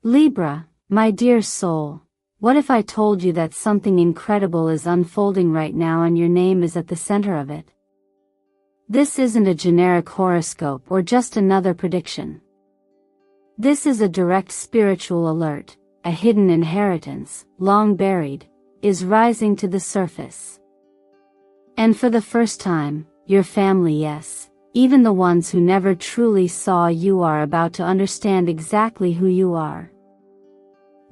Libra, my dear soul, what if I told you that something incredible is unfolding right now and your name is at the center of it? This isn't a generic horoscope or just another prediction. This is a direct spiritual alert. A hidden inheritance, long buried, is rising to the surface. And for the first time, your family, yes, even the ones who never truly saw you, are about to understand exactly who you are.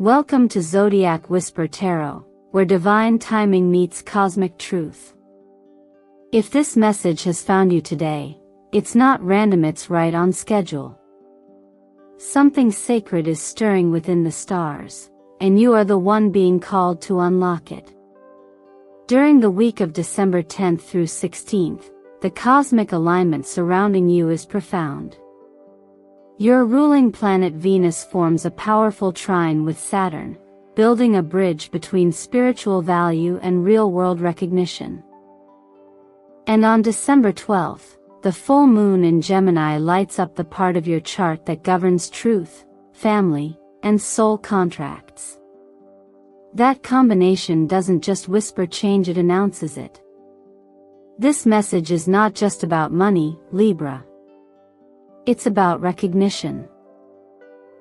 Welcome to Zodiac Whisper Tarot, where divine timing meets cosmic truth. If this message has found you today, it's not random, it's right on schedule. Something sacred is stirring within the stars, and you are the one being called to unlock it. During the week of December 10th through 16th, the cosmic alignment surrounding you is profound. Your ruling planet Venus forms a powerful trine with Saturn, building a bridge between spiritual value and real-world recognition. And on December 12th, the full moon in Gemini lights up the part of your chart that governs truth, family, and soul contracts. That combination doesn't just whisper change, it announces it. This message is not just about money, Libra. It's about recognition.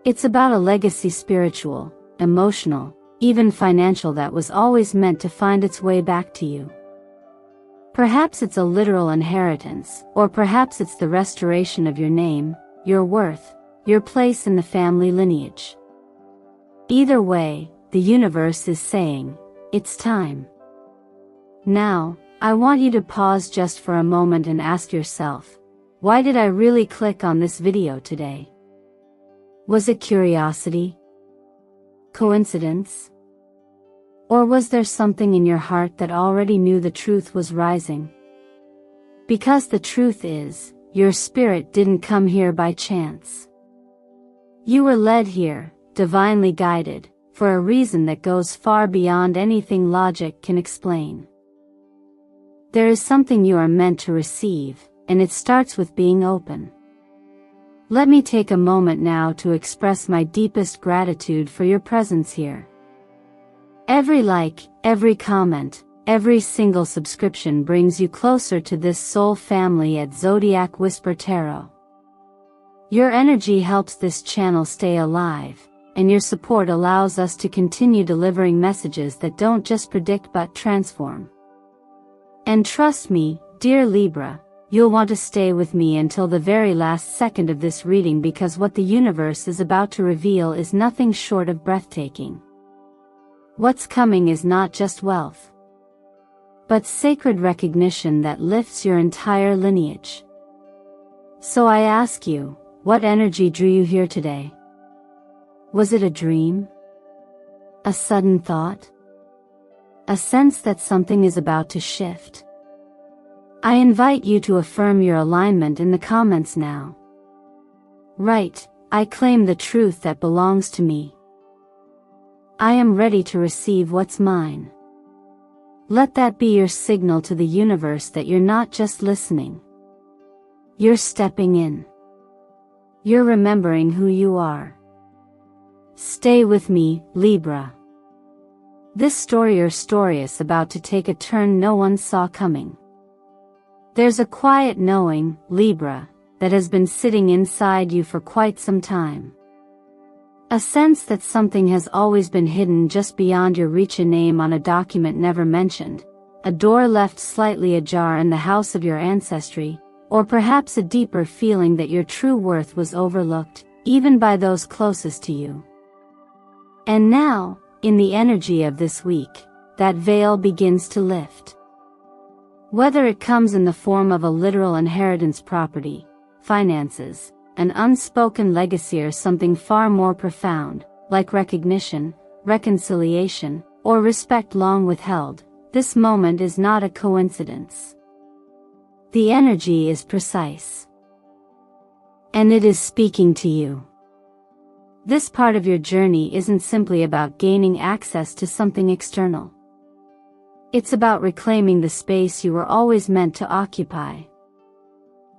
It's about a legacy, spiritual, emotional, even financial, that was always meant to find its way back to you. Perhaps it's a literal inheritance, or perhaps it's the restoration of your name, your worth, your place in the family lineage. Either way, the universe is saying, it's time. Now, I want you to pause just for a moment and ask yourself, why did I really click on this video today? Was it curiosity? Coincidence? Or was there something in your heart that already knew the truth was rising? Because the truth is, your spirit didn't come here by chance. You were led here, divinely guided, for a reason that goes far beyond anything logic can explain. There is something you are meant to receive, and it starts with being open. Let me take a moment now to express my deepest gratitude for your presence here. Every like, every comment, every single subscription brings you closer to this soul family at Zodiac Whisper Tarot. Your energy helps this channel stay alive, and your support allows us to continue delivering messages that don't just predict but transform. And trust me, dear Libra, you'll want to stay with me until the very last second of this reading, because what the universe is about to reveal is nothing short of breathtaking. What's coming is not just wealth, but sacred recognition that lifts your entire lineage. So I ask you, what energy drew you here today? Was it a dream? A sudden thought? A sense that something is about to shift? I invite you to affirm your alignment in the comments now. Write, I claim the truth that belongs to me. I am ready to receive what's mine. Let that be your signal to the universe that you're not just listening. You're stepping in. You're remembering who you are. Stay with me, Libra. This story is about to take a turn no one saw coming. There's a quiet knowing, Libra, that has been sitting inside you for quite some time. A sense that something has always been hidden just beyond your reach, a name on a document never mentioned, a door left slightly ajar in the house of your ancestry, or perhaps a deeper feeling that your true worth was overlooked, even by those closest to you. And now, in the energy of this week, that veil begins to lift. Whether it comes in the form of a literal inheritance, property, finances, an unspoken legacy, or something far more profound, like recognition, reconciliation, or respect long withheld, this moment is not a coincidence. The energy is precise. And it is speaking to you. This part of your journey isn't simply about gaining access to something external. It's about reclaiming the space you were always meant to occupy.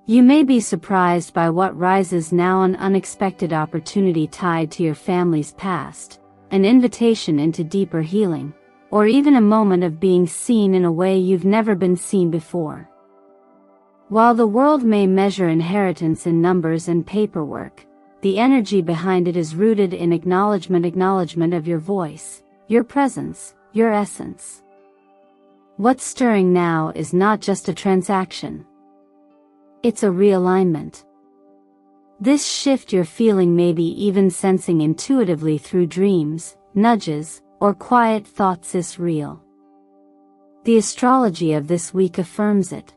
You may be surprised by what rises now, an unexpected opportunity tied to your family's past, an invitation into deeper healing, or even a moment of being seen in a way you've never been seen before. While the world may measure inheritance in numbers and paperwork, the energy behind it is rooted in acknowledgement of your voice, your presence, your essence. What's stirring now is not just a transaction. It's a realignment. This shift you're feeling, maybe even sensing intuitively through dreams, nudges, or quiet thoughts, is real. The astrology of this week affirms it.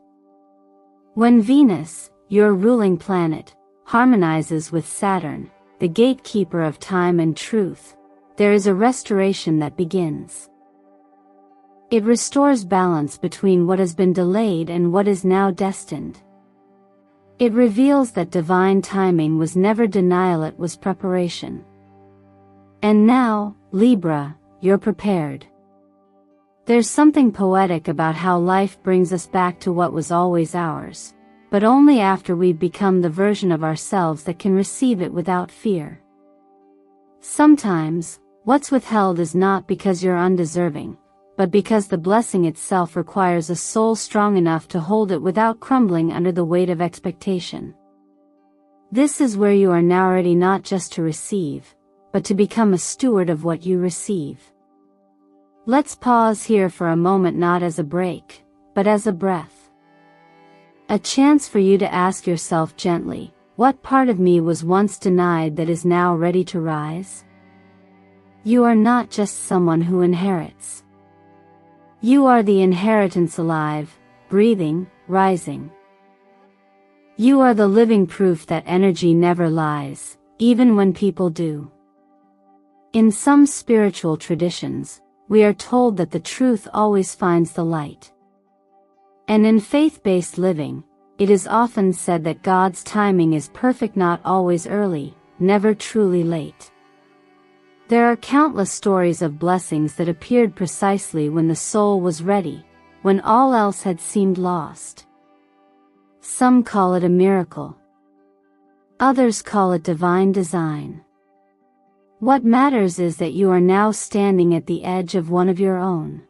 When Venus, your ruling planet, harmonizes with Saturn, the gatekeeper of time and truth, there is a restoration that begins. It restores balance between what has been delayed and what is now destined. It reveals that divine timing was never denial, it was preparation. And now, Libra, you're prepared. There's something poetic about how life brings us back to what was always ours, but only after we've become the version of ourselves that can receive it without fear. Sometimes, what's withheld is not because you're undeserving, but because the blessing itself requires a soul strong enough to hold it without crumbling under the weight of expectation. This is where you are now ready, not just to receive, but to become a steward of what you receive. Let's pause here for a moment, not as a break, but as a breath. A chance for you to ask yourself gently, what part of me was once denied that is now ready to rise? You are not just someone who inherits. You are the inheritance, alive, breathing, rising. You are the living proof that energy never lies, even when people do. In some spiritual traditions, we are told that the truth always finds the light. And in faith-based living, it is often said that God's timing is perfect, not always early, never truly late. There are countless stories of blessings that appeared precisely when the soul was ready, when all else had seemed lost. Some call it a miracle. Others call it divine design. What matters is that you are now standing at the edge of one of your own.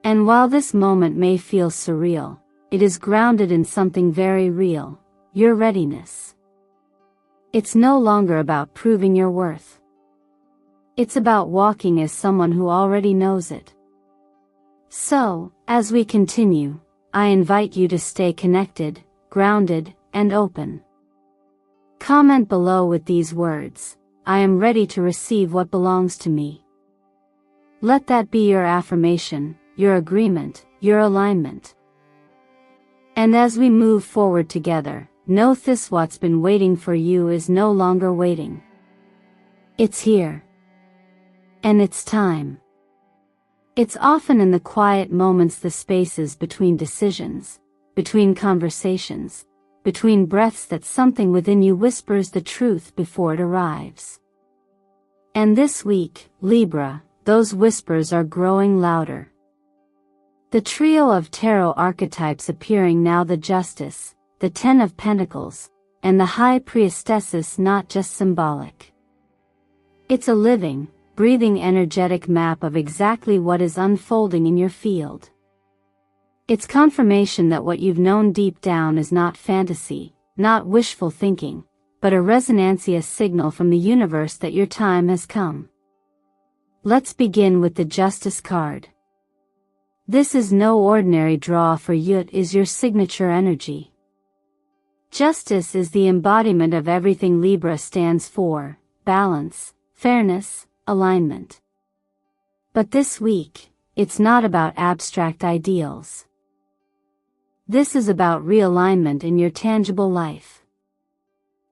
And while this moment may feel surreal, it is grounded in something very real, your readiness. It's no longer about proving your worth. It's about walking as someone who already knows it. So, as we continue, I invite you to stay connected, grounded, and open. Comment below with these words: I am ready to receive what belongs to me. Let that be your affirmation, your agreement, your alignment. And as we move forward together, know this: what's been waiting for you is no longer waiting. It's here. And it's time. It's often in the quiet moments, the spaces between decisions, between conversations, between breaths, that something within you whispers the truth before it arrives. And this week, Libra, those whispers are growing louder. The trio of tarot archetypes appearing now: the Justice, the Ten of Pentacles, and the High Priestess, is not just symbolic. It's a living, breathing, energetic map of exactly what is unfolding in your field. It's confirmation that what you've known deep down is not fantasy, not wishful thinking, but a resonantia signal from the universe that your time has come. Let's begin with the Justice card. This is no ordinary draw for you, it is your signature energy. Justice is the embodiment of everything Libra stands for: balance, fairness, alignment. But this week, it's not about abstract ideals. This is about realignment in your tangible life.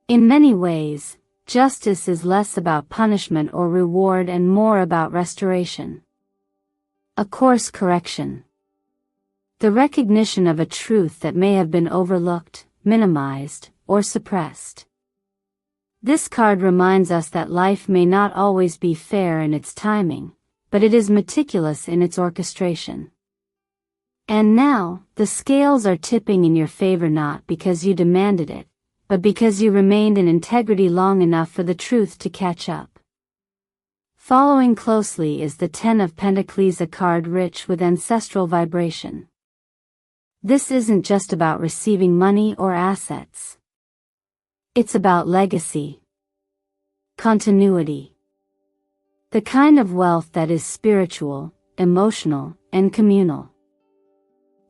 In many ways, justice is less about punishment or reward and more about restoration. A course correction. The recognition of a truth that may have been overlooked, minimized, or suppressed. This card reminds us that life may not always be fair in its timing, but it is meticulous in its orchestration. And now, the scales are tipping in your favor not because you demanded it, but because you remained in integrity long enough for the truth to catch up. Following closely is the Ten of Pentacles, a card rich with ancestral vibration. This isn't just about receiving money or assets. It's about legacy, continuity. The kind of wealth that is spiritual, emotional, and communal.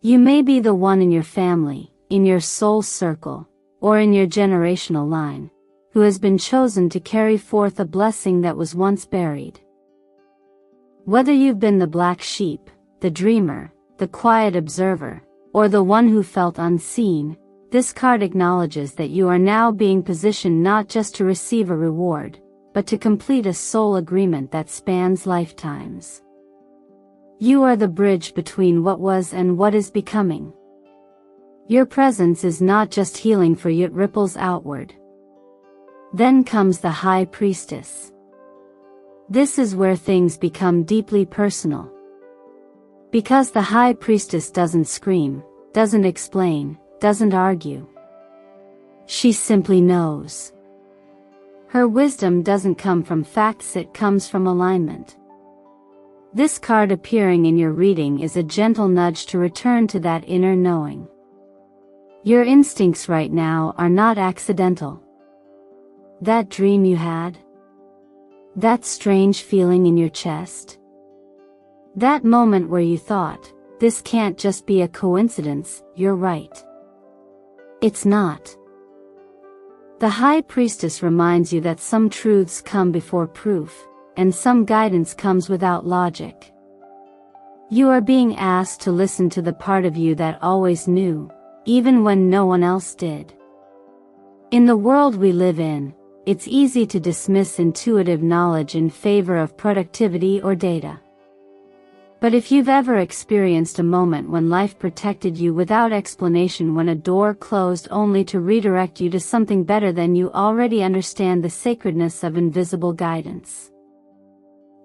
You may be the one in your family, in your soul circle, or in your generational line, who has been chosen to carry forth a blessing that was once buried. Whether you've been the black sheep, the dreamer, the quiet observer, or the one who felt unseen, this card acknowledges that you are now being positioned not just to receive a reward, but to complete a soul agreement that spans lifetimes. You are the bridge between what was and what is becoming. Your presence is not just healing for you, it ripples outward. Then comes the High Priestess. This is where things become deeply personal. Because the High Priestess doesn't scream, doesn't explain, doesn't argue. She simply knows. Her wisdom doesn't come from facts, it comes from alignment. This card appearing in your reading is a gentle nudge to return to that inner knowing. Your instincts right now are not accidental. That dream you had? That strange feeling in your chest? That moment where you thought, this can't just be a coincidence, you're right. It's not. The High Priestess reminds you that some truths come before proof, and some guidance comes without logic. You are being asked to listen to the part of you that always knew, even when no one else did. In the world we live in, it's easy to dismiss intuitive knowledge in favor of productivity or data. But if you've ever experienced a moment when life protected you without explanation, when a door closed only to redirect you to something better, then you already understand the sacredness of invisible guidance.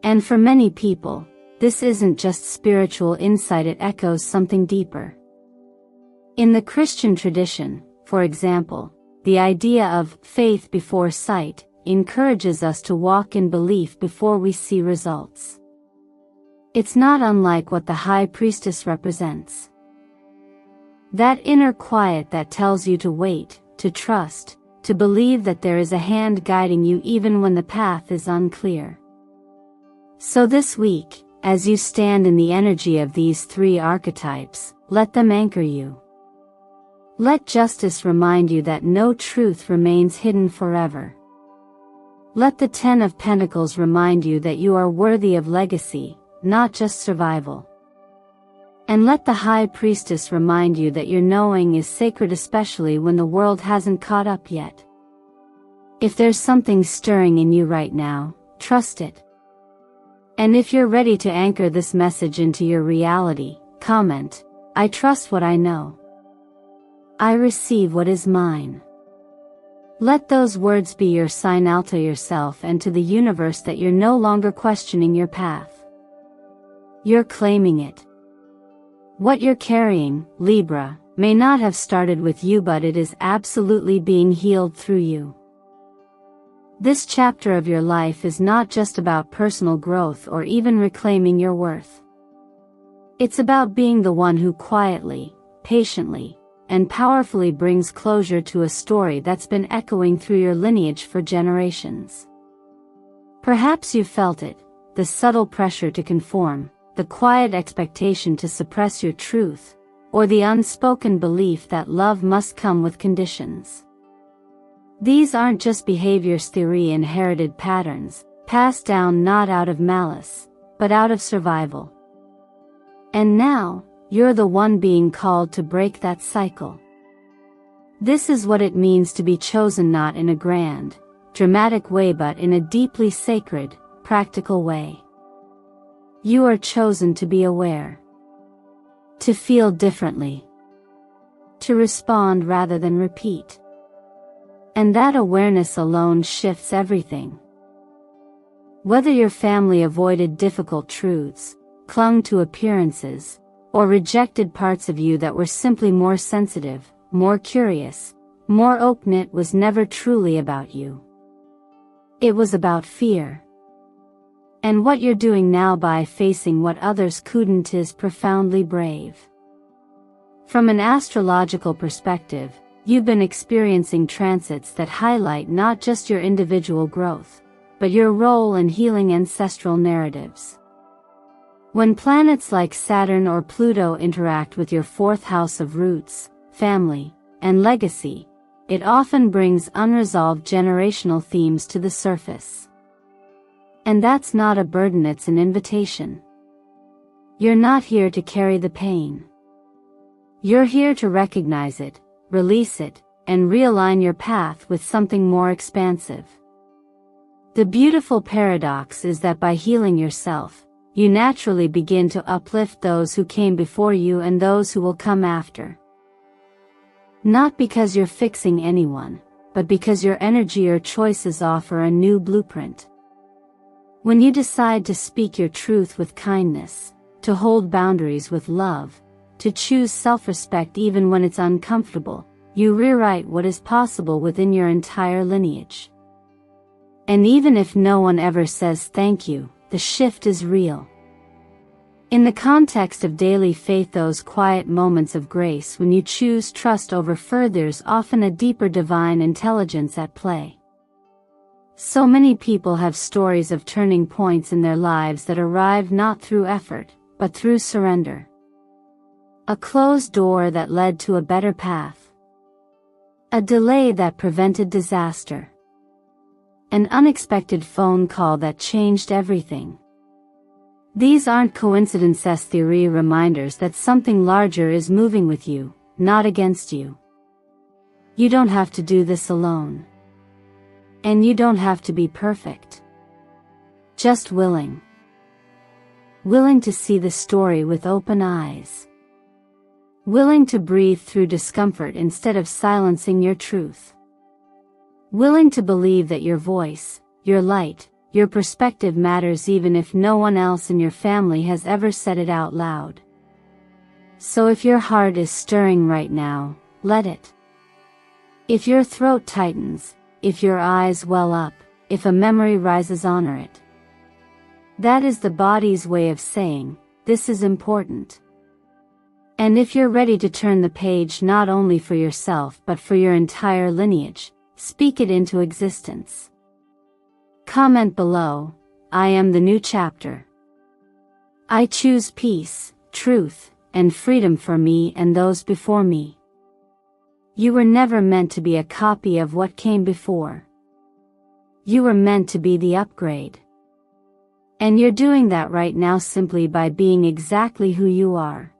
And for many people, this isn't just spiritual insight, it echoes something deeper. In the Christian tradition, for example, the idea of faith before sight encourages us to walk in belief before we see results. It's not unlike what the High Priestess represents. That inner quiet that tells you to wait, to trust, to believe that there is a hand guiding you even when the path is unclear. So this week, as you stand in the energy of these three archetypes, let them anchor you. Let justice remind you that no truth remains hidden forever. Let the Ten of Pentacles remind you that you are worthy of legacy, not just survival. And let the High Priestess remind you that your knowing is sacred, especially when the world hasn't caught up yet. If there's something stirring in you right now, trust it. And if you're ready to anchor this message into your reality, comment, "I trust what I know. I receive what is mine." Let those words be your sign out to yourself and to the universe that you're no longer questioning your path. You're claiming it. What you're carrying, Libra, may not have started with you, but it is absolutely being healed through you. This chapter of your life is not just about personal growth or even reclaiming your worth. It's about being the one who quietly, patiently, and powerfully brings closure to a story that's been echoing through your lineage for generations. Perhaps you felt it, the subtle pressure to conform, the quiet expectation to suppress your truth, or the unspoken belief that love must come with conditions. These aren't just behaviors theory, inherited patterns, passed down not out of malice, but out of survival. And now, you're the one being called to break that cycle. This is what it means to be chosen, not in a grand, dramatic way, but in a deeply sacred, practical way. You are chosen to be aware, to feel differently, to respond rather than repeat. And that awareness alone shifts everything. Whether your family avoided difficult truths, clung to appearances, or rejected parts of you that were simply more sensitive, more curious, more open. It was never truly about you. It was about fear. And what you're doing now by facing what others couldn't is profoundly brave. From an astrological perspective, you've been experiencing transits that highlight not just your individual growth, but your role in healing ancestral narratives. When planets like Saturn or Pluto interact with your fourth house of roots, family, and legacy, it often brings unresolved generational themes to the surface. And that's not a burden, it's an invitation. You're not here to carry the pain. You're here to recognize it, release it, and realign your path with something more expansive. The beautiful paradox is that by healing yourself, you naturally begin to uplift those who came before you and those who will come after. Not because you're fixing anyone, but because your energy or choices offer a new blueprint. When you decide to speak your truth with kindness, to hold boundaries with love, to choose self-respect even when it's uncomfortable, you rewrite what is possible within your entire lineage. And even if no one ever says thank you, the shift is real. In the context of daily faith, those quiet moments of grace when you choose trust over fear, there's often a deeper divine intelligence at play. So many people have stories of turning points in their lives that arrived not through effort, but through surrender. A closed door that led to a better path. A delay that prevented disaster. An unexpected phone call that changed everything. These aren't coincidences, theory reminders that something larger is moving with you, not against you. You don't have to do this alone. And you don't have to be perfect. Just willing. Willing to see the story with open eyes. Willing to breathe through discomfort instead of silencing your truth. Willing to believe that your voice, your light, your perspective matters even if no one else in your family has ever said it out loud. So if your heart is stirring right now, let it. If your throat tightens, if your eyes well up, if a memory rises, honor it. That is the body's way of saying, this is important. And if you're ready to turn the page not only for yourself but for your entire lineage, speak it into existence. Comment below, I am the new chapter. I choose peace, truth, and freedom for me and those before me. You were never meant to be a copy of what came before. You were meant to be the upgrade. And you're doing that right now simply by being exactly who you are.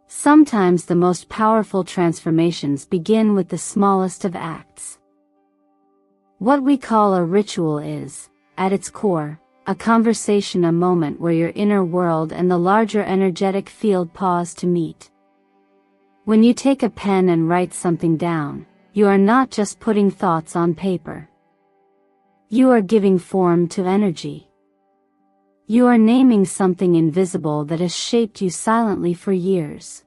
Sometimes the most powerful transformations begin with the smallest of acts. What we call a ritual is, at its core, a conversation, a moment where your inner world and the larger energetic field pause to meet. When you take a pen and write something down, you are not just putting thoughts on paper. You are giving form to energy. You are naming something invisible that has shaped you silently for years.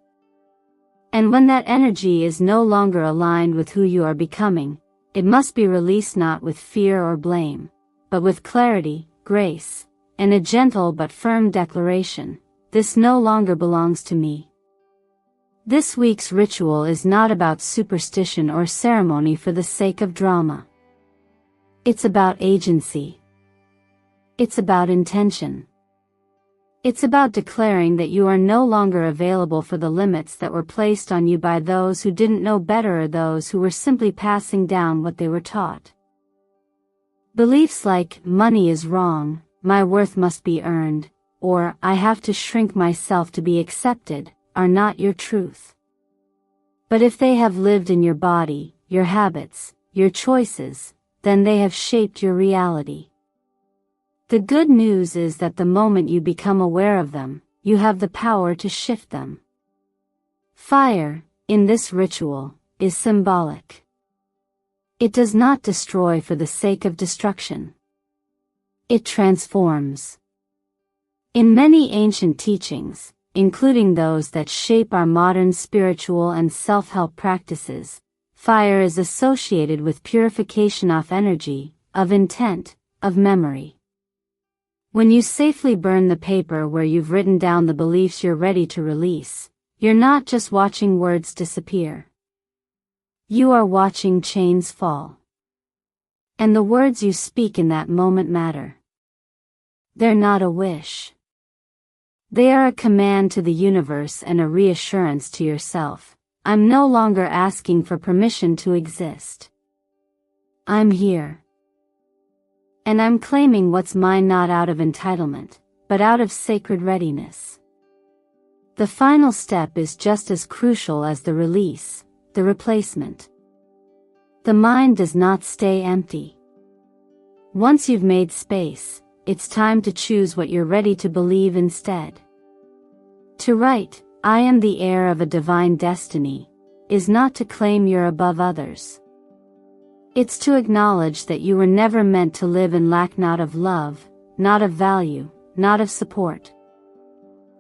And when that energy is no longer aligned with who you are becoming, it must be released not with fear or blame, but with clarity, grace, and a gentle but firm declaration, this no longer belongs to me. This week's ritual is not about superstition or ceremony for the sake of drama. It's about agency. It's about intention. It's about declaring that you are no longer available for the limits that were placed on you by those who didn't know better or those who were simply passing down what they were taught. Beliefs like, money is wrong, my worth must be earned, or I have to shrink myself to be accepted, are not your truth. But if they have lived in your body, your habits, your choices, then they have shaped your reality. The good news is that the moment you become aware of them, you have the power to shift them. Fire, in this ritual, is symbolic. It does not destroy for the sake of destruction. It transforms. In many ancient teachings, including those that shape our modern spiritual and self-help practices, fire is associated with purification of energy, of intent, of memory. When you safely burn the paper where you've written down the beliefs you're ready to release, you're not just watching words disappear. You are watching chains fall. And the words you speak in that moment matter. They're not a wish. They are a command to the universe and a reassurance to yourself. I'm no longer asking for permission to exist. I'm here. And I'm claiming what's mine not out of entitlement, but out of sacred readiness. The final step is just as crucial as the release, the replacement. The mind does not stay empty. Once you've made space, it's time to choose what you're ready to believe instead. To write, "I am the heir of a divine destiny," is not to claim you're above others. It's to acknowledge that you were never meant to live in lack, not of love, not of value, not of support.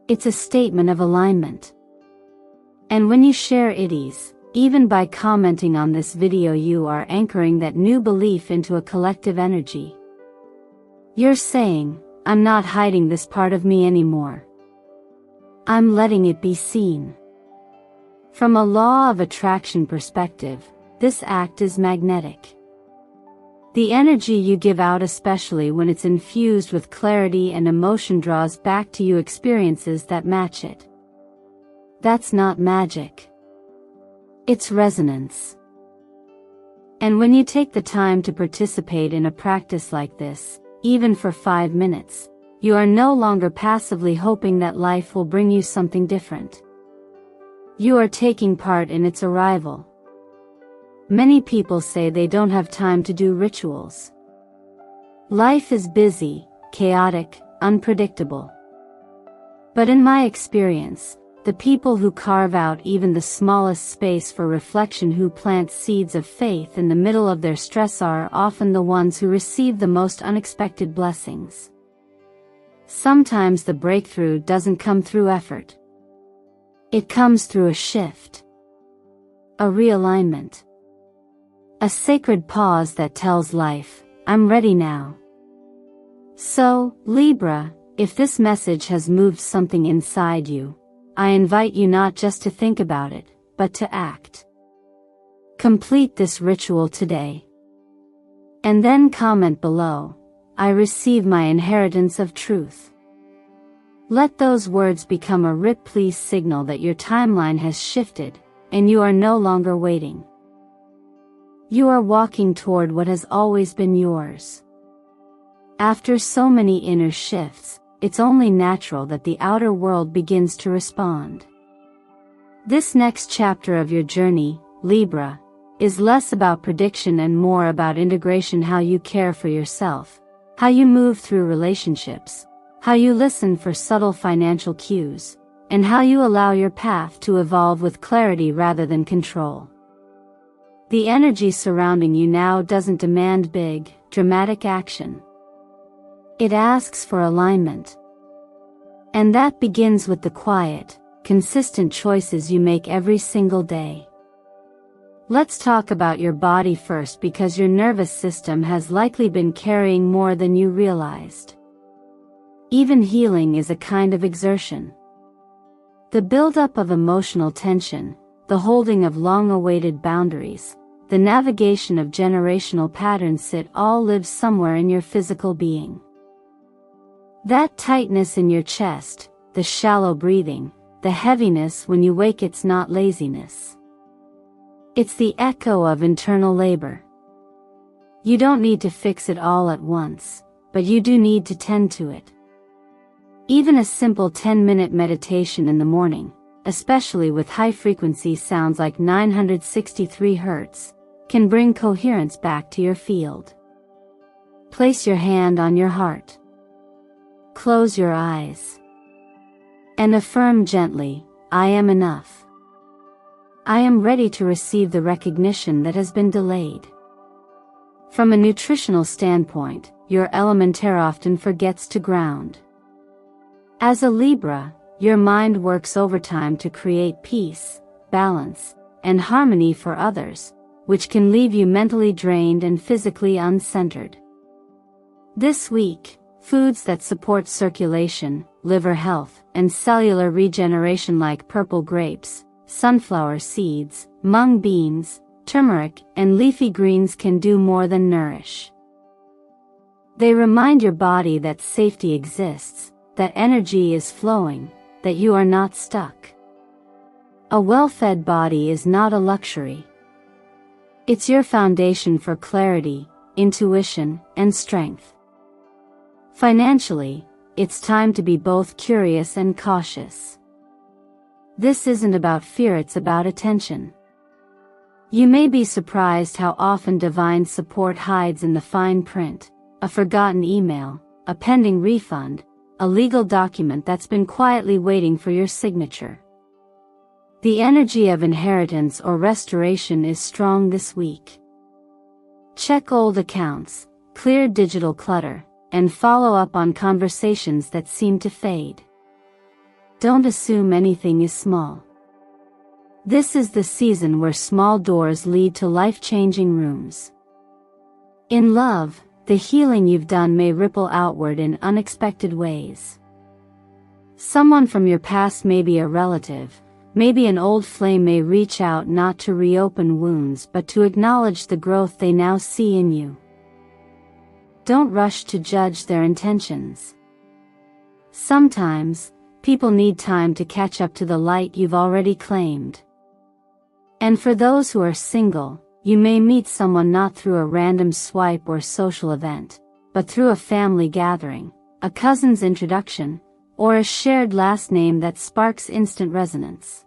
It's a statement of alignment. And when you share IDs, even by commenting on this video, you are anchoring that new belief into a collective energy. You're saying, "I'm not hiding this part of me anymore. I'm letting it be seen." From a law of attraction perspective, this act is magnetic. The energy you give out, especially when it's infused with clarity and emotion, draws back to you experiences that match it. That's not magic. It's resonance. And when you take the time to participate in a practice like this, even for 5 minutes, you are no longer passively hoping that life will bring you something different. You are taking part in its arrival. Many people say they don't have time to do rituals. Life is busy, chaotic, unpredictable. But in my experience, the people who carve out even the smallest space for reflection, who plant seeds of faith in the middle of their stress, are often the ones who receive the most unexpected blessings. Sometimes the breakthrough doesn't come through effort. It comes through a shift. A realignment. A sacred pause that tells life, "I'm ready now." So, Libra, if this message has moved something inside you, I invite you not just to think about it, but to act. Complete this ritual today. And then comment below, "I receive my inheritance of truth." Let those words become a please signal that your timeline has shifted, and you are no longer waiting. You are walking toward what has always been yours. After so many inner shifts, it's only natural that the outer world begins to respond. This next chapter of your journey, Libra, is less about prediction and more about integration. How you care for yourself, how you move through relationships, how you listen for subtle financial cues, and how you allow your path to evolve with clarity rather than control. The energy surrounding you now doesn't demand big, dramatic action. It asks for alignment. And that begins with the quiet, consistent choices you make every single day. Let's talk about your body first, because your nervous system has likely been carrying more than you realized. Even healing is a kind of exertion. The buildup of emotional tension, the holding of long-awaited boundaries, the navigation of generational patterns, it all lives somewhere in your physical being. That tightness in your chest, the shallow breathing, the heaviness when you wake, it's not laziness. It's the echo of internal labor. You don't need to fix it all at once, but you do need to tend to it. Even a simple 10-minute meditation in the morning, especially with high-frequency sounds like 963 Hz, can bring coherence back to your field. Place your hand on your heart. Close your eyes. And affirm gently, "I am enough. I am ready to receive the recognition that has been delayed." From a nutritional standpoint, your elemental often forgets to ground. As a Libra, your mind works overtime to create peace, balance, and harmony for others, which can leave you mentally drained and physically uncentered. This week, foods that support circulation, liver health, and cellular regeneration like purple grapes, sunflower seeds, mung beans, turmeric, and leafy greens can do more than nourish. They remind your body that safety exists, that energy is flowing, that you are not stuck. A well-fed body is not a luxury. It's your foundation for clarity, intuition, and strength. Financially, it's time to be both curious and cautious. This isn't about fear, it's about attention. You may be surprised how often divine support hides in the fine print, a forgotten email, a pending refund, a legal document that's been quietly waiting for your signature. The energy of inheritance or restoration is strong this week. Check old accounts, clear digital clutter, and follow up on conversations that seem to fade. Don't assume anything is small. This is the season where small doors lead to life-changing rooms. In love, the healing you've done may ripple outward in unexpected ways. Someone from your past, maybe a relative, maybe an old flame, may reach out not to reopen wounds but to acknowledge the growth they now see in you. Don't rush to judge their intentions. Sometimes, people need time to catch up to the light you've already claimed. And for those who are single, you may meet someone not through a random swipe or social event, but through a family gathering, a cousin's introduction, or a shared last name that sparks instant resonance.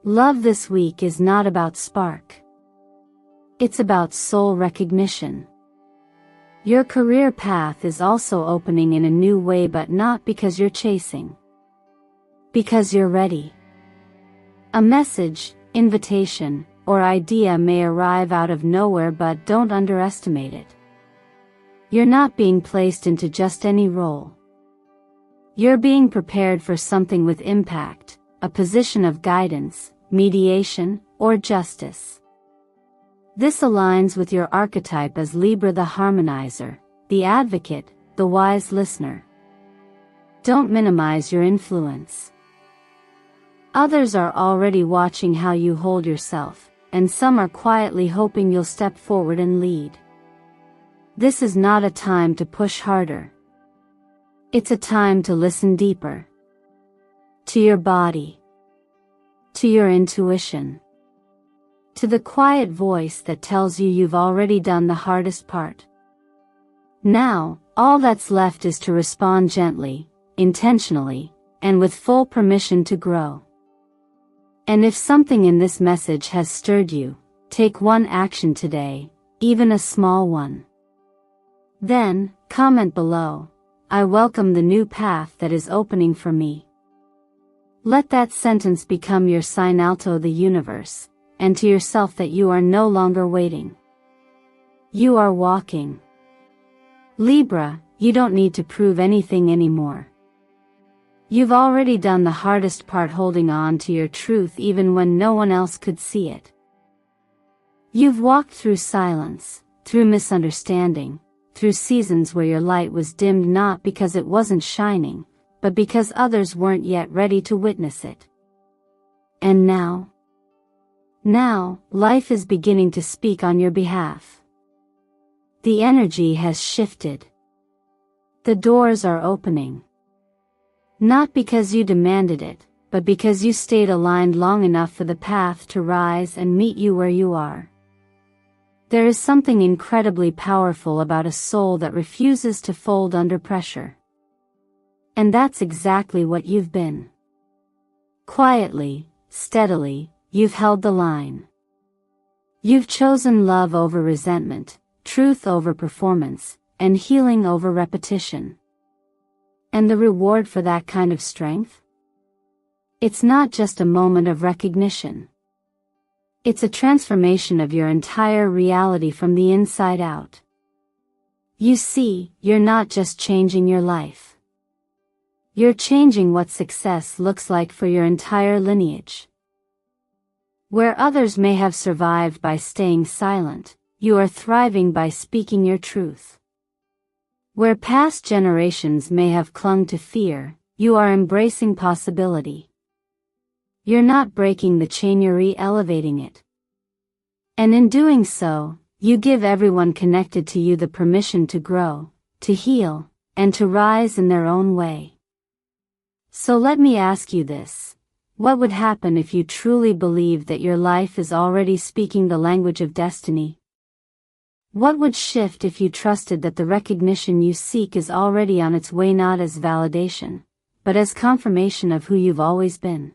Love this week is not about spark. It's about soul recognition. Your career path is also opening in a new way, but not because you're chasing. Because you're ready. A message, invitation, or idea may arrive out of nowhere, but don't underestimate it. You're not being placed into just any role. You're being prepared for something with impact, a position of guidance, mediation, or justice. This aligns with your archetype as Libra, the harmonizer, the advocate, the wise listener. Don't minimize your influence. Others are already watching how you hold yourself, and some are quietly hoping you'll step forward and lead. This is not a time to push harder. It's a time to listen deeper. To your body. To your intuition. To the quiet voice that tells you you've already done the hardest part. Now, all that's left is to respond gently, intentionally, and with full permission to grow. And if something in this message has stirred you, take one action today, even a small one. Then, comment below, "I welcome the new path that is opening for me." Let that sentence become your sign out to the universe, and to yourself, that you are no longer waiting. You are walking. Libra, you don't need to prove anything anymore. You've already done the hardest part, holding on to your truth even when no one else could see it. You've walked through silence, through misunderstanding, through seasons where your light was dimmed not because it wasn't shining, but because others weren't yet ready to witness it. And now, life is beginning to speak on your behalf. The energy has shifted. The doors are opening. Not because you demanded it, but because you stayed aligned long enough for the path to rise and meet you where you are. There is something incredibly powerful about a soul that refuses to fold under pressure. And that's exactly what you've been. Quietly, steadily, you've held the line. You've chosen love over resentment, truth over performance, and healing over repetition. And the reward for that kind of strength? It's not just a moment of recognition. It's a transformation of your entire reality from the inside out. You see, you're not just changing your life. You're changing what success looks like for your entire lineage. Where others may have survived by staying silent, you are thriving by speaking your truth. Where past generations may have clung to fear, you are embracing possibility. You're not breaking the chain, you're re-elevating it. And in doing so, you give everyone connected to you the permission to grow, to heal, and to rise in their own way. So let me ask you this. What would happen if you truly believed that your life is already speaking the language of destiny? What would shift if you trusted that the recognition you seek is already on its way, not as validation, but as confirmation of who you've always been?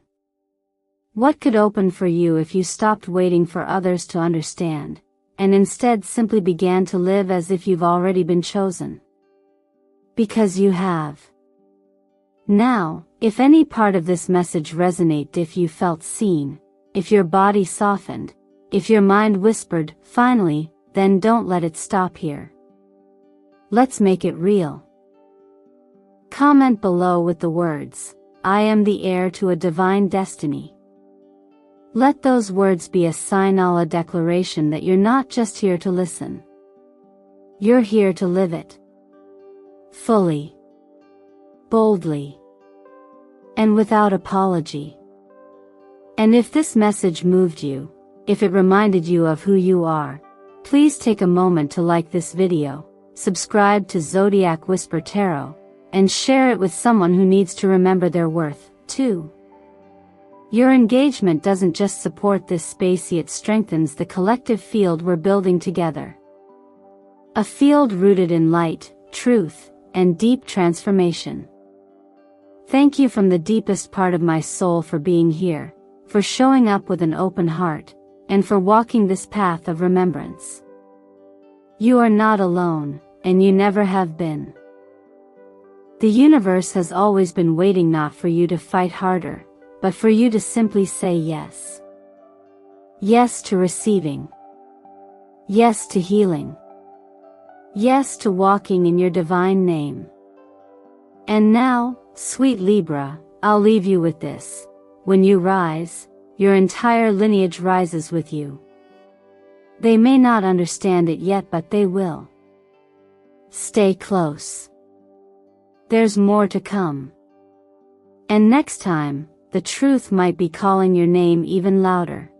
What could open for you if you stopped waiting for others to understand, and instead simply began to live as if you've already been chosen? Because you have. Now, if any part of this message resonated, if you felt seen, if your body softened, if your mind whispered, finally, then don't let it stop here. Let's make it real. Comment below with the words, "I am the heir to a divine destiny." Let those words be a signal, a declaration that you're not just here to listen. You're here to live it. Fully. Boldly. And without apology. And if this message moved you, if it reminded you of who you are, please take a moment to like this video, subscribe to Zodiac Whisper Tarot, and share it with someone who needs to remember their worth, too. Your engagement doesn't just support this space, it strengthens the collective field we're building together. A field rooted in light, truth, and deep transformation. Thank you from the deepest part of my soul for being here, for showing up with an open heart, and for walking this path of remembrance. You are not alone, and you never have been. The universe has always been waiting, not for you to fight harder, but for you to simply say yes. Yes to receiving. Yes to healing. Yes to walking in your divine name. And now, sweet Libra, I'll leave you with this. When you rise, your entire lineage rises with you. They may not understand it yet, but they will. Stay close. There's more to come. And next time, the truth might be calling your name even louder.